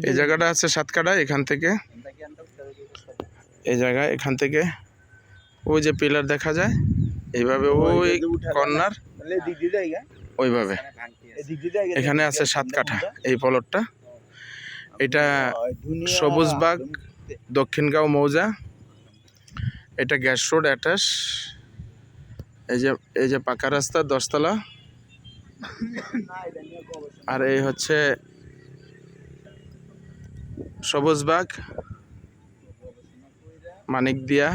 এই জায়গাটা আছে 7 কাঠা। এখান থেকে এই জায়গায়, এখান থেকে ওই যে পিলার দেখা যায়, এইভাবে ওই কর্নার ওইভাবে এখানে আছে 7 কাঠা এই প্লটটা। এটা সবুজবাগ দক্ষিণগাঁও মৌজা। এটা গ্যাস রোড অ্যাটাচ। এই যে পাকা রাস্তা 10 তলা। আর এই হচ্ছে সবুজবাগ মানিকদিয়া।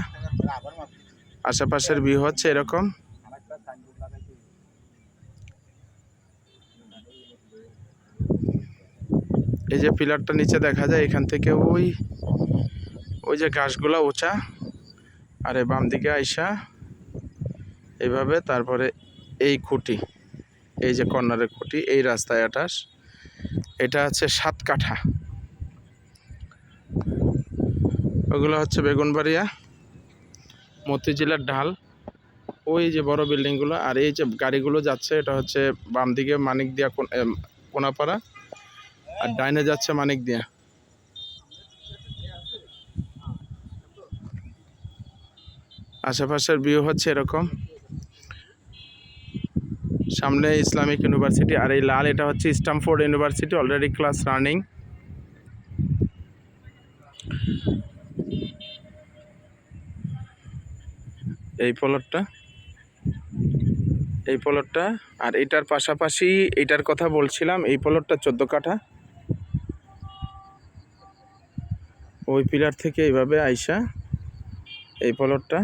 আশেপাশের ভিউ হচ্ছে এরকম। এই যে পিলারটা নিচে দেখা যায়, এখান থেকে ওই যে গাছগুলা উঁচা। আর এই বাম দিকে আইসা এইভাবে, তারপরে এই খুঁটি, এই যে কর্নারের খুঁটি, এই রাস্তায় অ্যাটাচ। এটা আছে 7 কাঠা। ওগুলো হচ্ছে বেগুনবাড়িয়া মতিঝিলের ঢাল, ওই যে বড় বিল্ডিংগুলো। আর এই যে গাড়িগুলো যাচ্ছে, এটা হচ্ছে বাম দিকে মানিকদিয়া কোনাপাড়া, আর ডাইনে যাচ্ছে মানিকদিয়া। আশেপাশের ভিউ হচ্ছে এরকম। সামনে ইসলামিক ইউনিভার্সিটি। আর এই লাল, এটা হচ্ছে Stamford university, already class running. এই প্লটটা আর এটার পাশাপাশি এটার কথা বলছিলাম, এই প্লটটা 14 কাঠা। ওই পিলার থেকে এইভাবে আইসা এই প্লটটা,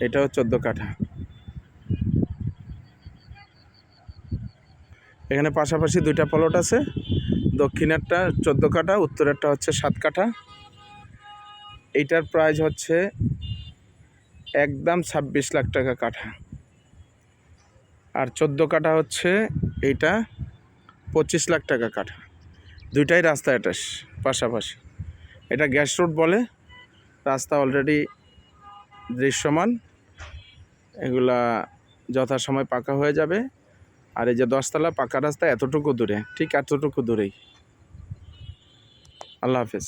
এটাও 14 কাঠা। এখানে পাশাপাশি 2টা প্লট আছে। দক্ষিণেরটা 14 কাঠা, উত্তরেরটা হচ্ছে 7 কাঠা। এইটার প্রাইস হচ্ছে একদম 26 লাখ টাকা কাঠা। আর 14 কাঠা হচ্ছে এইটা 25 লাখ টাকা কাঠা। দুইটাই রাস্তা অ্যাটাচ পাশাপাশি। এটা গ্যাস রোড বলে। রাস্তা অলরেডি দৃশ্যমান। এগুলা যথাসময় পাকা হয়ে যাবে। আর এই যে 10 তলা পাকা রাস্তা এতটুকু দূরে, ঠিক এতটুকু দূরেই। আল্লাহ হাফেজ।